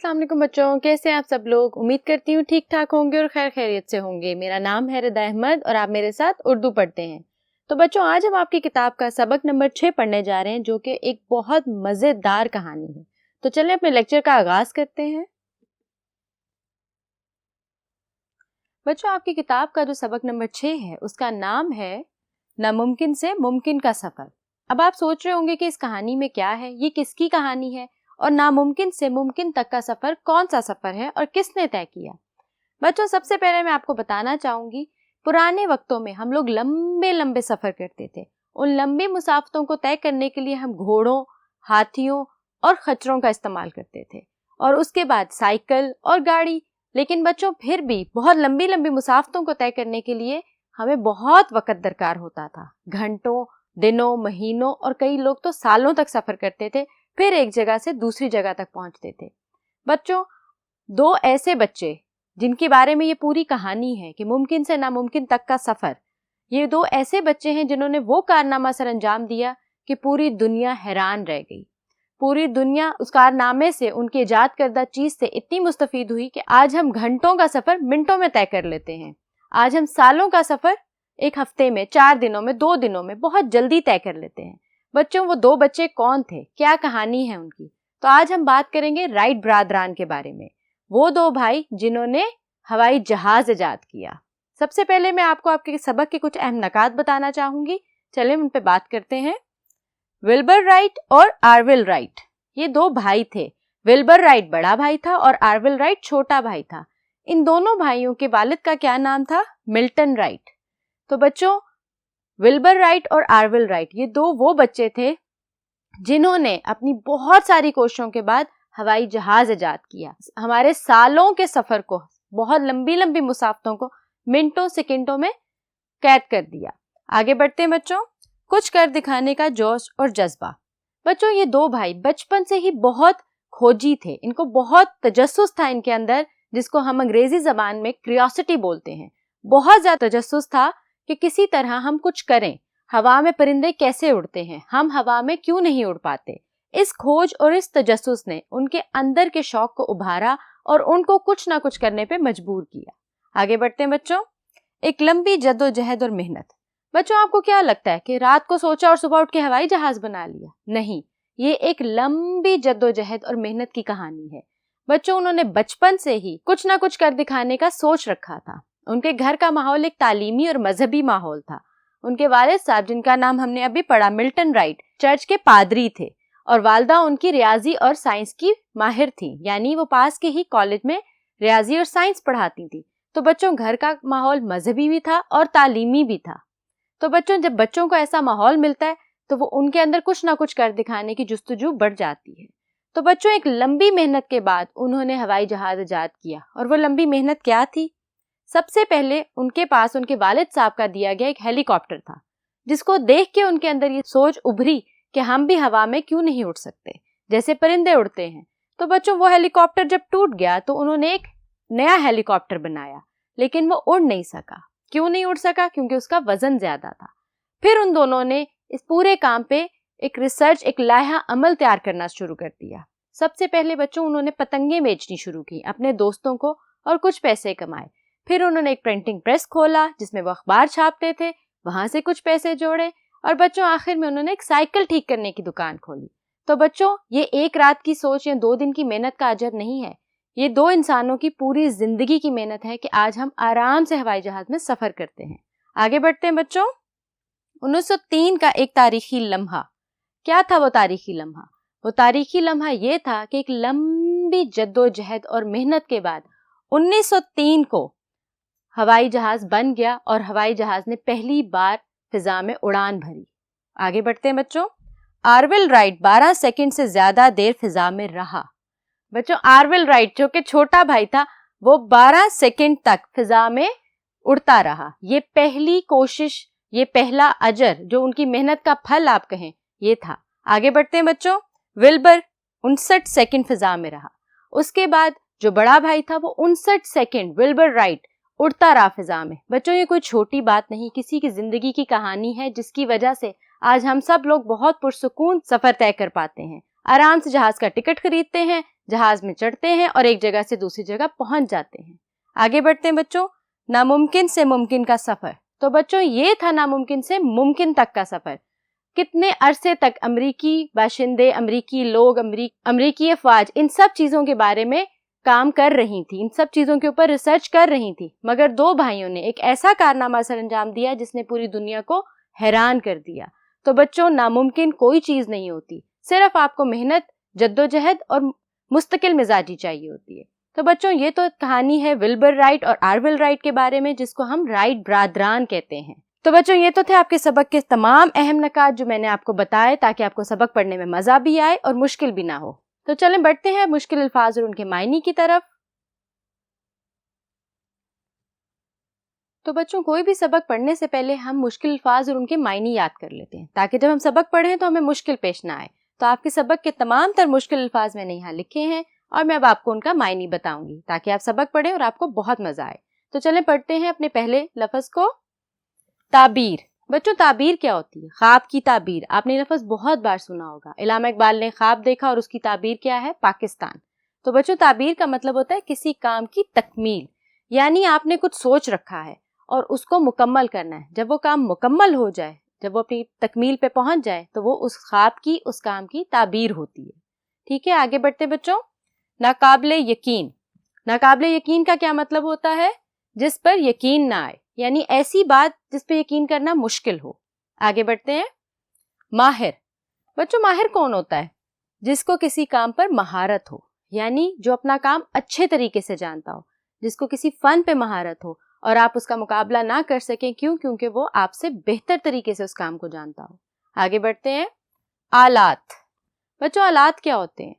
अस्सलाम वालेकुम बच्चों, कैसे हैं आप सब लोग। उम्मीद करती हूँ ठीक ठाक होंगे और खैर खैरियत से होंगे। मेरा नाम है रिदा अहमद और आप मेरे साथ उर्दू पढ़ते हैं। तो बच्चों, आज हम आपकी किताब का सबक नंबर 6 पढ़ने जा रहे हैं, जो कि एक बहुत मज़ेदार कहानी है। तो चलें अपने लेक्चर का आगाज करते हैं। बच्चों, आपकी किताब का जो सबक नंबर 6 है उसका नाम है नामुमकिन से मुमकिन का सफ़र। अब आप सोच रहे होंगे कि इस कहानी में क्या है, ये किसकी कहानी है और नामुमकिन से मुमकिन तक का सफ़र कौन सा सफ़र है और किसने तय किया। बच्चों, सबसे पहले मैं आपको बताना चाहूँगी, पुराने वक्तों में हम लोग लंबे लंबे सफ़र करते थे। उन लंबी मुसाफतों को तय करने के लिए हम घोड़ों, हाथियों और खच्चरों का इस्तेमाल करते थे और उसके बाद साइकिल और गाड़ी। लेकिन बच्चों, फिर भी बहुत लंबी लंबी मुसाफतों को तय करने के लिए हमें बहुत वक़्त दरकार होता था। घंटों, दिनों, महीनों और कई लोग तो सालों तक सफ़र करते थे, फिर एक जगह से दूसरी जगह तक पहुंचते थे। बच्चों, दो ऐसे बच्चे जिनके बारे में ये पूरी कहानी है कि मुमकिन से नामुमकिन तक का सफ़र, ये दो ऐसे बच्चे हैं जिन्होंने वो कारनामा सर अंजाम दिया कि पूरी दुनिया हैरान रह गई। पूरी दुनिया उस कारनामे से, उनके इजाद करदा चीज़ से इतनी मुस्तफ़ीद हुई कि आज हम घंटों का सफ़र मिनटों में तय कर लेते हैं। आज हम सालों का सफ़र एक हफ्ते में, 4 दिनों में, 2 दिनों में बहुत जल्दी तय कर लेते हैं। बच्चों, वो दो बच्चे कौन थे, क्या कहानी है उनकी? तो आज हम बात करेंगे राइट ब्रादरान के बारे में, वो दो भाई जिन्होंने हवाई जहाज इजाद किया। सबसे पहले मैं आपको आपके सबक के कुछ अहम नकात बताना चाहूंगी। चलें उन पे बात करते हैं। विल्बर राइट और आर्विल राइट, ये दो भाई थे। विल्बर राइट बड़ा भाई था और आर्विल राइट छोटा भाई था। इन दोनों भाइयों के वालिद का क्या नाम था? Milton right. तो बच्चों, विल्बर राइट और आर्विल राइट, ये दो वो बच्चे थे जिन्होंने अपनी बहुत सारी कोशिशों के बाद हवाई जहाज इजाद किया। हमारे सालों के सफर को, बहुत लंबी लंबी मुसाफतों को मिनटों सेकंडों में कैद कर दिया। आगे बढ़ते हैं बच्चों। कुछ कर दिखाने का जोश और जज्बा। बच्चों, ये दो भाई बचपन से ही बहुत खोजी थे। इनको बहुत तजस्सुस था इनके अंदर, जिसको हम अंग्रेजी जबान में क्यूरियोसिटी बोलते हैं। बहुत ज्यादा तजस्सुस था कि किसी तरह हम कुछ करें। हवा में परिंदे कैसे उड़ते हैं, हम हवा में क्यों नहीं उड़ पाते। इस खोज और इस तजस्सुस ने उनके अंदर के शौक को उभारा और उनको कुछ ना कुछ करने पे मजबूर किया। आगे बढ़ते हैं बच्चों। एक लंबी जद्दोजहद और मेहनत। बच्चों, आपको क्या लगता है कि रात को सोचा और सुबह उठ के हवाई जहाज बना लिया? नहीं, ये एक लंबी जद्दोजहद और मेहनत की कहानी है। बच्चों, उन्होंने बचपन से ही कुछ ना कुछ कर दिखाने का सोच रखा था। उनके घर का माहौल एक तालीमी और मजहबी माहौल था। उनके वालिद साहब, जिनका नाम हमने अभी पढ़ा, मिल्टन राइट, चर्च के पादरी थे और वालदा उनकी रियाजी और साइंस की माहिर थी, यानी वो पास के ही कॉलेज में रियाजी और साइंस पढ़ाती थी। तो बच्चों, घर का माहौल मजहबी भी था और तालीमी भी था। तो बच्चों, जब बच्चों को ऐसा माहौल मिलता है तो वो उनके अंदर कुछ ना कुछ कर दिखाने की जुस्तजू बढ़ जाती है। तो बच्चों, एक लंबी मेहनत के बाद उन्होंने हवाई जहाज इजाद किया। और वो लंबी मेहनत क्या थी? सबसे पहले उनके पास उनके वालिद साहब का दिया गया एक हेलीकॉप्टर था, जिसको देख के उनके अंदर ये सोच उभरी कि हम भी हवा में क्यों नहीं उड़ सकते, जैसे परिंदे उड़ते हैं। तो बच्चों, वो हेलीकॉप्टर जब टूट गया तो उन्होंने एक नया हेलीकॉप्टर बनाया, लेकिन वो उड़ नहीं सका। क्यों नहीं उड़ सका? क्योंकि उसका वजन ज्यादा था। फिर उन दोनों ने इस पूरे काम पे एक रिसर्च, एक लाहा अमल तैयार करना शुरू कर दिया। सबसे पहले बच्चों, उन्होंने पतंगे बेचनी शुरू की अपने दोस्तों को और कुछ पैसे कमाए। फिर उन्होंने एक प्रिंटिंग प्रेस खोला जिसमें वो अखबार छापते थे, वहां से कुछ पैसे जोड़े और बच्चों, आखिर में उन्होंने एक साइकिल ठीक करने की दुकान खोली। तो बच्चों, ये एक रात की सोच या 2 दिन की मेहनत का अजर नहीं है, ये दो इंसानों की पूरी जिंदगी की मेहनत है कि आज हम आराम से हवाई जहाज में सफर करते हैं। आगे बढ़ते हैं बच्चों। 1903 का एक तारीखी लम्हा। क्या था वो तारीखी लम्हा? वो तारीखी लम्हा ये था कि एक लंबी जद्दोजहद और मेहनत के बाद 1903 को हवाई जहाज बन गया और हवाई जहाज ने पहली बार फिजा में उड़ान भरी। आगे बढ़ते हैं बच्चों। आर्विल राइट 12 सेकंड से ज्यादा देर फिजा में रहा। बच्चों, आर्विल राइट जो कि छोटा भाई था, वो 12 सेकंड तक फिजा में उड़ता रहा। ये पहली कोशिश, ये पहला अजर, जो उनकी मेहनत का फल आप कहें, ये था। आगे बढ़ते हैं बच्चों। विल्बर 59 सेकंड फिजा में रहा। उसके बाद जो बड़ा भाई था वो 59 सेकंड विल्बर राइट उड़ता रहा फिजा में। बच्चों, ये कोई छोटी बात नहीं, किसी की जिंदगी की कहानी है जिसकी वजह से आज हम सब लोग बहुत पुरसुकून सफर तय कर पाते हैं। आराम से जहाज का टिकट खरीदते हैं, जहाज में चढ़ते हैं और एक जगह से दूसरी जगह पहुंच जाते हैं। आगे बढ़ते हैं बच्चों, नामुमकिन से मुमकिन का सफर। तो बच्चों ये था नामुमकिन से मुमकिन तक का सफर। कितने अरसे तक अमरीकी बाशिंदे, अमरीकी लोग, अमरीकी अफवाज इन सब चीजों के बारे में काम कर रही थी, इन सब चीजों के ऊपर रिसर्च कर रही थी, मगर दो भाइयों ने एक ऐसा कारनामा सर अंजाम दिया जिसने पूरी दुनिया को हैरान कर दिया। तो बच्चों नामुमकिन कोई चीज नहीं होती, सिर्फ आपको मेहनत, जद्दोजहद और मुस्तकिल मिजाजी चाहिए होती है। तो बच्चों ये तो कहानी है विल्बर राइट और आर्विल राइट के बारे में, जिसको हम राइट ब्रादरान कहते हैं। तो बच्चों ये तो थे आपके सबक के तमाम अहम नकात जो मैंने आपको बताए, ताकि आपको सबक पढ़ने में मजा भी आए और मुश्किल भी ना हो। तो चलें बढ़ते हैं मुश्किल अल्फाज और उनके मायने की तरफ। तो बच्चों कोई भी सबक पढ़ने से पहले हम मुश्किल अल्फाज और उनके मायने याद कर लेते हैं, ताकि जब हम सबक पढ़ें तो हमें मुश्किल पेश ना आए। तो आपके सबक के तमाम तर मुश्किल अल्फाज मैंने यहाँ लिखे हैं और मैं अब आपको उनका मायने बताऊंगी, ताकि आप सबक पढ़ें और आपको बहुत मजा आए। तो चलें पढ़ते हैं अपने पहले लफ्ज को। ताबीर। बच्चों ताबीर क्या होती है? ख्वाब की ताबीर। आपने लफ्ज बहुत बार सुना होगा। इल्लामा इकबाल ने ख्वाब देखा और उसकी ताबीर क्या है? पाकिस्तान। तो बच्चों ताबीर का मतलब होता है किसी काम की तकमील, यानी आपने कुछ सोच रखा है और उसको मुकम्मल करना है। जब वो काम मुकम्मल हो जाए, जब वो अपनी तकमील पे पहुंच जाए, तो वो उस ख्वाब की, उस काम की ताबीर होती है। ठीक है, आगे बढ़ते बच्चों। नाकाबिले यकीन। नाकाबिले यकीन का क्या मतलब होता है? जिस पर यकीन ना आए, यानी ऐसी बात जिस पे यकीन करना मुश्किल हो। आगे बढ़ते हैं। माहिर। बच्चों माहिर कौन होता है? जिसको किसी काम पर महारत हो, यानी जो अपना काम अच्छे तरीके से जानता हो, जिसको किसी फन पे महारत हो और आप उसका मुकाबला ना कर सकें। क्यों? क्योंकि वो आपसे बेहतर तरीके से उस काम को जानता हो। आगे बढ़ते हैं। आलात। बच्चों आलात क्या होते हैं?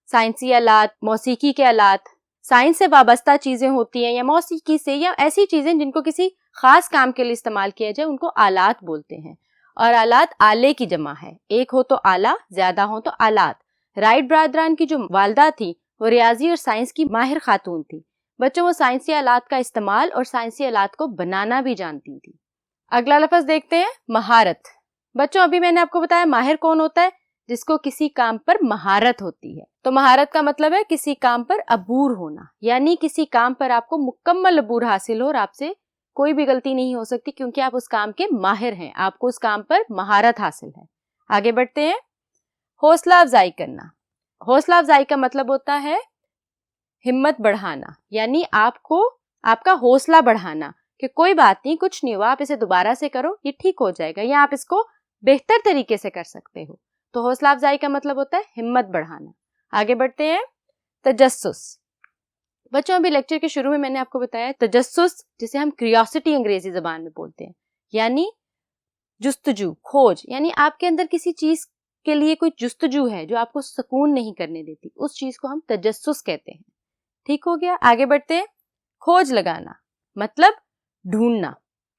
साइंसी आलात, मौसीकी के आलात, साइंस से वाबस्ता चीजें होती हैं या मौसीकी से, या ऐसी चीजें जिनको किसी खास काम के लिए इस्तेमाल किया जाए, उनको आलात बोलते हैं। और आलात आले की जमा है, एक हो तो आला, ज्यादा हो तो आलात। राइट ब्रादरान की जो वालदा थी वो रियाजी और साइंस की माहिर खातून थी। बच्चों वो साइंसी आलात का इस्तेमाल और साइंसी आलात को बनाना भी जानती थी। अगला लफ्ज देखते हैं, महारत। बच्चों अभी मैंने आपको बताया माहिर कौन होता है? जिसको किसी काम पर महारत होती है। तो महारत का मतलब है किसी काम पर अबूर होना, यानी किसी काम पर आपको मुकम्मल अबूर हासिल हो और आपसे कोई भी गलती नहीं हो सकती, क्योंकि आप उस काम के माहिर हैं, आपको उस काम पर महारत हासिल है। आगे बढ़ते हैं। हौसला अफजाई करना। हौसला अफजाई का मतलब होता है हिम्मत बढ़ाना, यानी आपको आपका हौसला बढ़ाना कि कोई बात नहीं, कुछ नहीं हुआ, आप इसे दोबारा से करो, ये ठीक हो जाएगा, या आप इसको बेहतर तरीके से कर सकते हो। तो हौसला अफजाई का मतलब होता है हिम्मत बढ़ाना। आगे बढ़ते हैं। तजस्सुस। बच्चों अभी लेक्चर के शुरू में मैंने आपको बताया तजस्सुस, जिसे हम क्यूरियोसिटी अंग्रेजी जबान में बोलते हैं, यानी जुस्तजू, खोज, यानी आपके अंदर किसी चीज के लिए कोई जुस्तजू है जो आपको सुकून नहीं करने देती, उस चीज को हम तजस्सुस कहते हैं। ठीक हो गया, आगे बढ़ते हैं। खोज लगाना मतलब ढूंढना,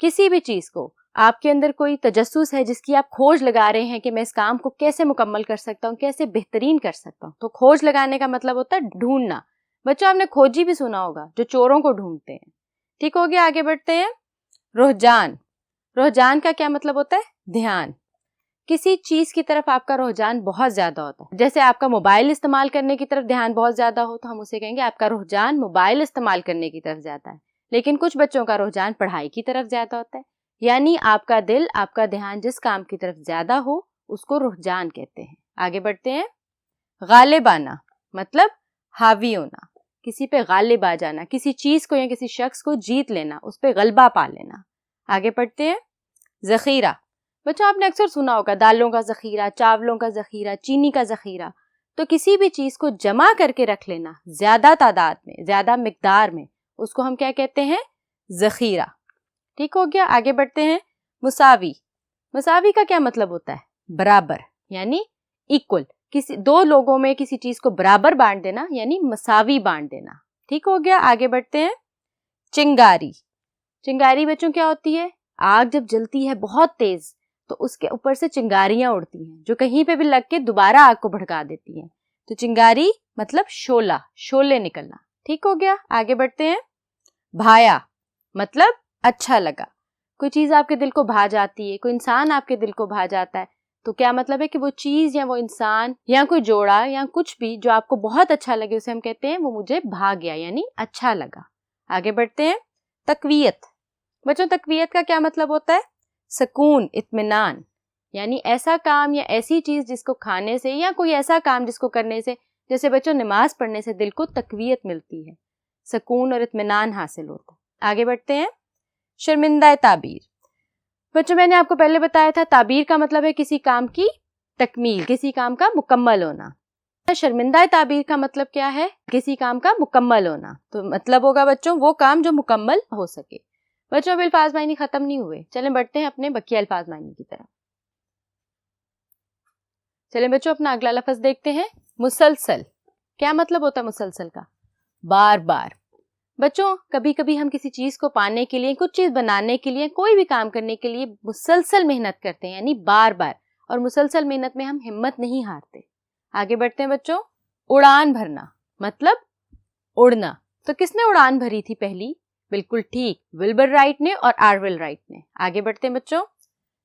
किसी भी चीज को आपके अंदर कोई तजस्सुस है जिसकी आप खोज लगा रहे हैं कि मैं इस काम को कैसे मुकम्मल कर सकता हूँ, कैसे बेहतरीन कर सकता हूँ। तो खोज लगाने का मतलब होता है ढूंढना। बच्चों आपने खोजी भी सुना होगा, जो चोरों को ढूंढते हैं। ठीक हो गया, आगे बढ़ते हैं। रुझान। रुझान का क्या मतलब होता है? ध्यान। किसी चीज की तरफ आपका रुझान बहुत ज्यादा होता है, जैसे आपका मोबाइल इस्तेमाल करने की तरफ ध्यान बहुत ज्यादा हो तो हम उसे कहेंगे आपका रुझान मोबाइल इस्तेमाल करने की तरफ ज्यादा है। लेकिन कुछ बच्चों का रुझान पढ़ाई की तरफ ज्यादा होता है, यानी आपका दिल, आपका ध्यान जिस काम की तरफ ज्यादा हो उसको रुझान कहते हैं। आगे बढ़ते हैं। गालिब आना मतलब हावी होना, किसी पे गालिब आ जाना, किसी चीज को या किसी शख्स को जीत लेना, उस पे गलबा पा लेना। आगे बढ़ते हैं। जखीरा। बच्चों आपने अक्सर सुना होगा दालों का जखीरा, चावलों का जखीरा, चीनी का जखीरा। तो किसी भी चीज को जमा करके रख लेना ज्यादा तादाद में, ज्यादा मिकदार में, उसको हम क्या कहते हैं? जखीरा। ठीक हो गया, आगे बढ़ते हैं। मुसावी। मुसावी का क्या मतलब होता है? बराबर, यानी इक्वल, किसी दो लोगों में किसी चीज को बराबर बांट देना, यानी मसावी बांट देना। ठीक हो गया, आगे बढ़ते हैं। चिंगारी। चिंगारी बच्चों क्या होती है? आग जब जलती है बहुत तेज तो उसके ऊपर से चिंगारियां उड़ती हैं जो कहीं पे भी लग के दोबारा आग को भड़का देती हैं। तो चिंगारी मतलब शोला, शोले निकलना। ठीक हो गया, आगे बढ़ते हैं। भाया मतलब अच्छा लगा, कोई चीज आपके दिल को भा जाती है, कोई इंसान आपके दिल को भा जाता है تو کیا مطلب ہے کہ وہ چیز یا وہ انسان یا کوئی جوڑا یا کچھ بھی جو آپ کو بہت اچھا لگے اسے ہم کہتے ہیں وہ مجھے بھا گیا یعنی اچھا لگا. آگے بڑھتے ہیں. تقویت. بچوں تقویت کا کیا مطلب ہوتا ہے؟ سکون، اطمینان، یعنی ایسا کام یا ایسی چیز جس کو کھانے سے یا کوئی ایسا کام جس کو کرنے سے، جیسے بچوں نماز پڑھنے سے دل کو تقویت ملتی ہے، سکون اور اطمینان حاصل ہوتا ہے. آگے بڑھتے ہیں. شرمندہ تعبیر. بچوں میں نے آپ کو پہلے بتایا تھا تعبیر کا مطلب ہے کسی کام کی تکمیل، کسی کام کا مکمل ہونا. شرمندہ تعبیر کا مطلب کیا ہے؟ کسی کام کا مکمل ہونا. تو مطلب ہوگا بچوں وہ کام جو مکمل ہو سکے. بچوں اب الفاظ معنی ختم نہیں ہوئے، چلیں بڑھتے ہیں اپنے بقیہ الفاظ معنی کی طرف. چلیں بچوں اپنا اگلا لفظ دیکھتے ہیں. مسلسل. کیا مطلب ہوتا ہے مسلسل کا؟ بار بار. بچوں کبھی کبھی ہم کسی چیز کو پانے کے لیے، کچھ چیز بنانے کے لیے، کوئی بھی کام کرنے کے لیے مسلسل محنت کرتے ہیں یعنی بار بار، اور مسلسل محنت میں ہم ہمت نہیں ہارتے. آگے بڑھتے ہیں بچوں. اڑان بھرنا مطلب اڑنا. تو کس نے اڑان بھری تھی پہلی؟ بالکل ٹھیک، ولبر رائٹ نے اور آرول رائٹ نے. آگے بڑھتے ہیں بچوں.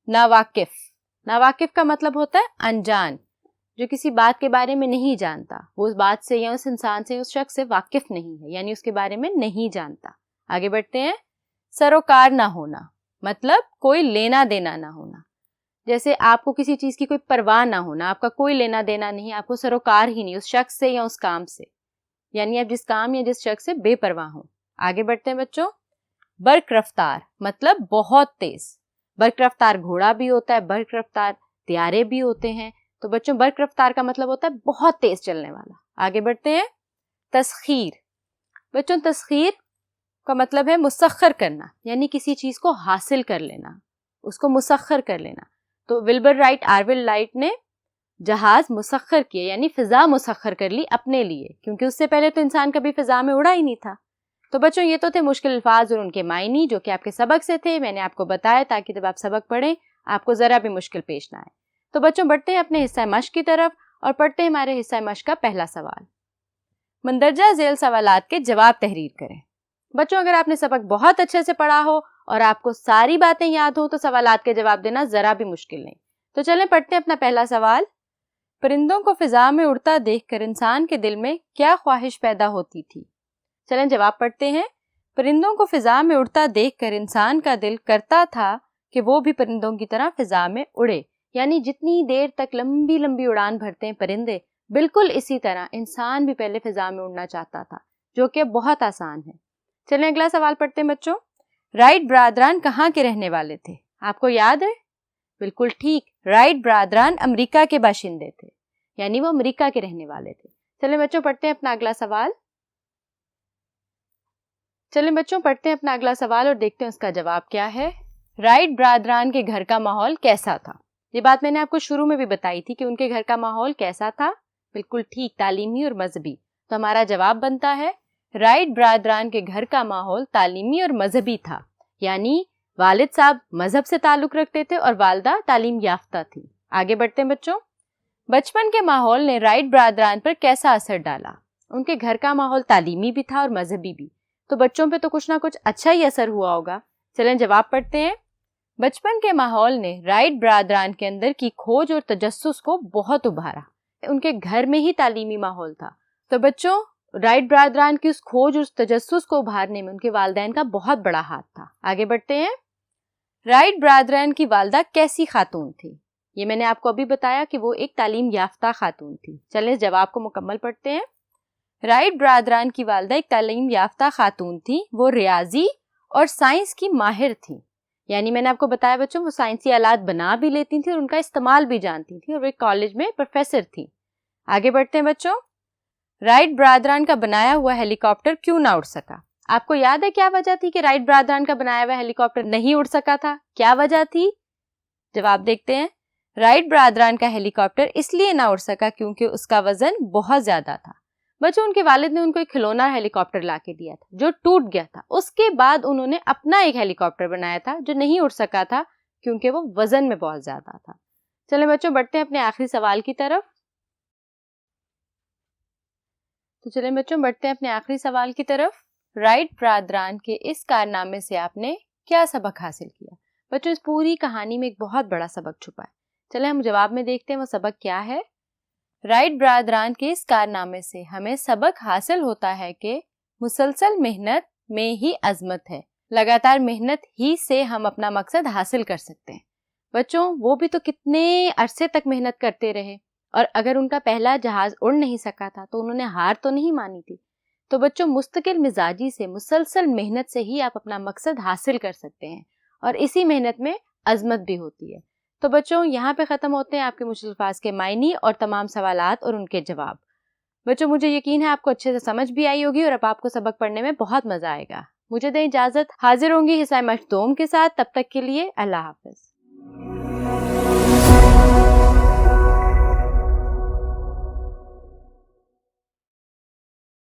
ناواقف. ناواقف کا مطلب ہوتا ہے انجان، جو کسی بات کے بارے میں نہیں جانتا، وہ اس بات سے یا اس انسان سے، اس شخص سے واقف نہیں ہے یعنی اس کے بارے میں نہیں جانتا. آگے بڑھتے ہیں. سروکار نہ ہونا مطلب کوئی لینا دینا نہ ہونا. جیسے آپ کو کسی چیز کی کوئی پرواہ نہ ہونا، آپ کا کوئی لینا دینا نہیں، آپ کو سروکار ہی نہیں اس شخص سے یا اس کام سے، یعنی آپ جس کام یا جس شخص سے بے پرواہ ہوں. آگے بڑھتے ہیں بچوں. برق رفتار مطلب بہت تیز. برق رفتار گھوڑا بھی ہوتا ہے، برق رفتار طیارے بھی ہوتے ہیں. تو بچوں برق رفتار کا مطلب ہوتا ہے بہت تیز چلنے والا. آگے بڑھتے ہیں. تسخیر. بچوں تسخیر کا مطلب ہے مسخر کرنا، یعنی کسی چیز کو حاصل کر لینا، اس کو مسخر کر لینا. تو ولبر رائٹ، آرول رائٹ نے جہاز مسخر کیے یعنی فضا مسخر کر لی اپنے لیے، کیونکہ اس سے پہلے تو انسان کبھی فضا میں اڑا ہی نہیں تھا. تو بچوں یہ تو تھے مشکل الفاظ اور ان کے معنی جو کہ آپ کے سبق سے تھے، میں نے آپ کو بتایا تاکہ جب آپ سبق پڑھیں آپ کو ذرا بھی مشکل پیش نہ آئے. تو بچوں بڑھتے ہیں اپنے حصہ مشق کی طرف اور پڑھتے ہیں ہمارے حصہ مشق کا پہلا سوال. مندرجہ ذیل سوالات کے جواب تحریر کریں. بچوں اگر آپ نے سبق بہت اچھے سے پڑھا ہو اور آپ کو ساری باتیں یاد ہوں تو سوالات کے جواب دینا ذرا بھی مشکل نہیں. تو چلیں پڑھتے ہیں اپنا پہلا سوال. پرندوں کو فضا میں اڑتا دیکھ کر انسان کے دل میں کیا خواہش پیدا ہوتی تھی؟ چلیں جواب پڑھتے ہیں. پرندوں کو فضا میں اڑتا دیکھ کر انسان کا دل کرتا تھا کہ وہ بھی پرندوں کی طرح فضا میں اڑے، یعنی جتنی دیر تک لمبی لمبی اڑان بھرتے ہیں پرندے، بالکل اسی طرح انسان بھی پہلے فضا میں اڑنا چاہتا تھا، جو کہ بہت آسان ہے. چلیں اگلا سوال پڑھتے ہیں بچوں. رائٹ برادران کہاں کے رہنے والے تھے؟ آپ کو یاد ہے؟ بالکل ٹھیک، رائٹ برادران امریکہ کے باشندے تھے، یعنی وہ امریکہ کے رہنے والے تھے. چلیں بچوں پڑھتے ہیں اپنا اگلا سوال. اور دیکھتے ہیں اس کا جواب کیا ہے. رائٹ برادران کے گھر کا ماحول کیسا تھا؟ یہ بات میں نے آپ کو شروع میں بھی بتائی تھی کہ ان کے گھر کا ماحول کیسا تھا. بالکل ٹھیک، تعلیمی اور مذہبی. تو ہمارا جواب بنتا ہے رائٹ برادران کے گھر کا ماحول تعلیمی اور مذہبی تھا، یعنی والد صاحب مذہب سے تعلق رکھتے تھے اور والدہ تعلیم یافتہ تھی. آگے بڑھتے ہیں بچوں. بچپن کے ماحول نے رائٹ برادران پر کیسا اثر ڈالا؟ ان کے گھر کا ماحول تعلیمی بھی تھا اور مذہبی بھی، تو بچوں پہ تو کچھ نہ کچھ اچھا ہی اثر ہوا ہوگا. چلیں جواب پڑھتے ہیں. بچپن کے ماحول نے رائٹ برادران کے اندر کی کھوج اور تجسس کو بہت ابھارا. ان کے گھر میں ہی تعلیمی ماحول تھا، تو بچوں رائٹ برادران کی اس کھوج اور تجسس کو ابھارنے میں ان کے والدین کا بہت بڑا ہاتھ تھا. آگے بڑھتے ہیں. رائٹ برادران کی والدہ کیسی خاتون تھی؟ یہ میں نے آپ کو ابھی بتایا کہ وہ ایک تعلیم یافتہ خاتون تھی. چلیں جواب کو مکمل پڑھتے ہیں. رائٹ برادران کی والدہ ایک تعلیم یافتہ خاتون تھی، وہ ریاضی اور سائنس کی ماہر تھی، یعنی میں نے آپ کو بتایا بچوں وہ سائنسی آلات بنا بھی لیتی تھیں اور ان کا استعمال بھی جانتی تھیں، اور وہ ایک کالج میں پروفیسر تھی. آگے بڑھتے ہیں بچوں. رائٹ برادران کا بنایا ہوا ہیلی کاپٹر کیوں نہ اڑ سکا؟ آپ کو یاد ہے کیا وجہ تھی کہ رائٹ برادران کا بنایا ہوا ہیلی کاپٹر نہیں اڑ سکا تھا؟ کیا وجہ تھی؟ جواب دیکھتے ہیں. رائٹ برادران کا ہیلی کاپٹر اس لیے نہ اڑ سکا کیونکہ اس کا وزن بہت زیادہ تھا. بچوں ان کے والد نے ان کو ایک کھلونا ہیلی کاپٹر لا کے دیا تھا جو ٹوٹ گیا تھا. اس کے بعد انہوں نے اپنا ایک ہیلی کاپٹر بنایا تھا جو نہیں اڑ سکا تھا کیونکہ وہ وزن میں بہت زیادہ تھا. چلیں بچوں بڑھتے ہیں اپنے آخری سوال کی طرف. رائٹ برادران کے اس کارنامے سے آپ نے کیا سبق حاصل کیا؟ بچوں اس پوری کہانی میں ایک بہت بڑا سبق چھپا ہے. چلے ہم جواب میں دیکھتے ہیں وہ سبق کیا ہے. رائٹ برادران کے اس کارنامے سے ہمیں سبق حاصل ہوتا ہے کہ مسلسل محنت میں ہی عظمت ہے. لگاتار محنت ہی سے ہم اپنا مقصد حاصل کر سکتے ہیں. بچوں وہ بھی تو کتنے عرصے تک محنت کرتے رہے اور اگر ان کا پہلا جہاز اڑ نہیں سکا تھا تو انہوں نے ہار تو نہیں مانی تھی. تو بچوں مستقل مزاجی سے مسلسل محنت سے ہی آپ اپنا مقصد حاصل کر سکتے ہیں اور اسی محنت میں عظمت بھی ہوتی ہے. تو بچوں یہاں پہ ختم ہوتے ہیں آپ کے مشکل الفاظ کے معنی اور تمام سوالات اور ان کے جواب. بچوں مجھے یقین ہے آپ کو اچھے سے سمجھ بھی آئی ہوگی اور اب آپ کو سبق پڑھنے میں بہت مزہ آئے گا. مجھے دیں اجازت، حاضر ہوں گی حصہ مخدوم کے ساتھ. تب تک کے لیے اللہ حافظ.